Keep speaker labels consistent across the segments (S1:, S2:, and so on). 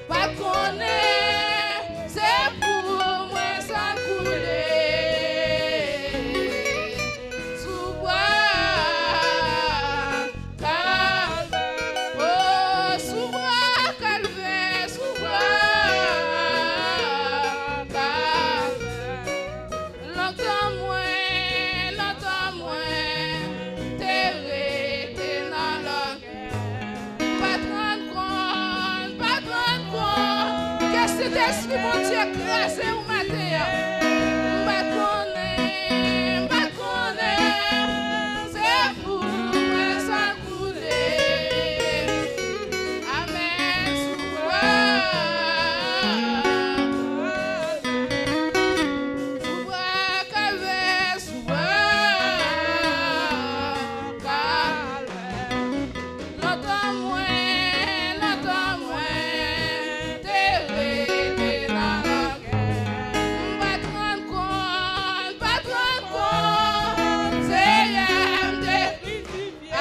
S1: Pas connaître, c'est pour moi sans couler. Sous bois, calvaire. Oh, sous bois, calvaire, sous bois, calvaire. Longtemps moins, t'es resté dans la guerre. Pas te rendre compte, qu'est-ce que cet esprit, mon Dieu, écrasé au matin. Pas connaître, c'est pour moi sans couler. Amen, sous bois, calvaire, sous bois, calvaire. Longtemps moins, t'es resté dans la guerre. Pas te rendre compte, c'est Yamde.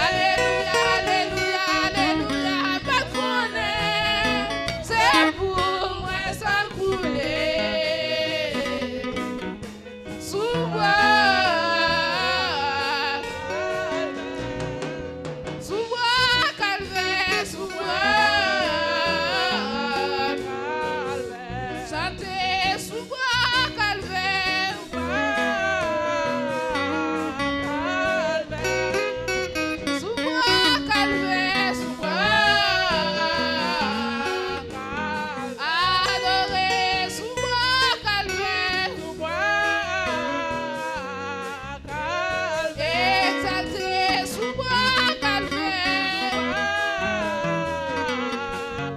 S1: Alléluia, alléluia, alléluia. Pas te connaître, c'est pour moi sans couler. Sous bois, calvaire, sous bois, calvaire. Santé, sous bois, calvaire, calvaire. Sous bois, calvaire, sous bois, calvaire. Adoré, sous bois, calvaire, sous bois, calvaire. Exalté, sous bois, calvaire,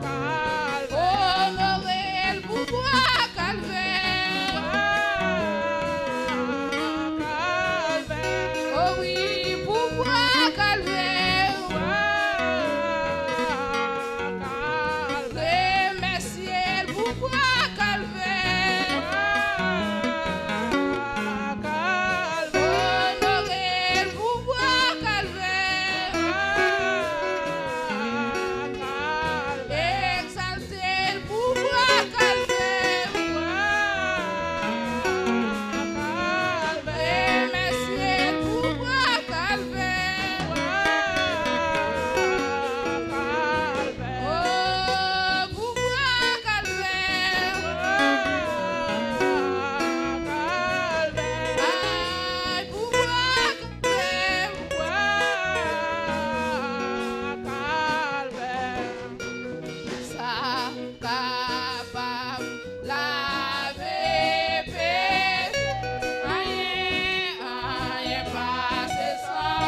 S1: calvaire. Honoré, le pouvoir, calvaire, calvaire. Oh oui, pouvoir, calvaire, calvaire. Remercier le pouvoir, calvaire, calvaire. Honorer le pouvoir, calvaire, calvaire. Exalter le pouvoir, calvaire, calvaire. Remercier le pouvoir, calvaire, calvaire. Oh, pouvoir, calvaire, calvaire. Aïe, pouvoir, calvaire, ça capable laver péché. Rien passé sans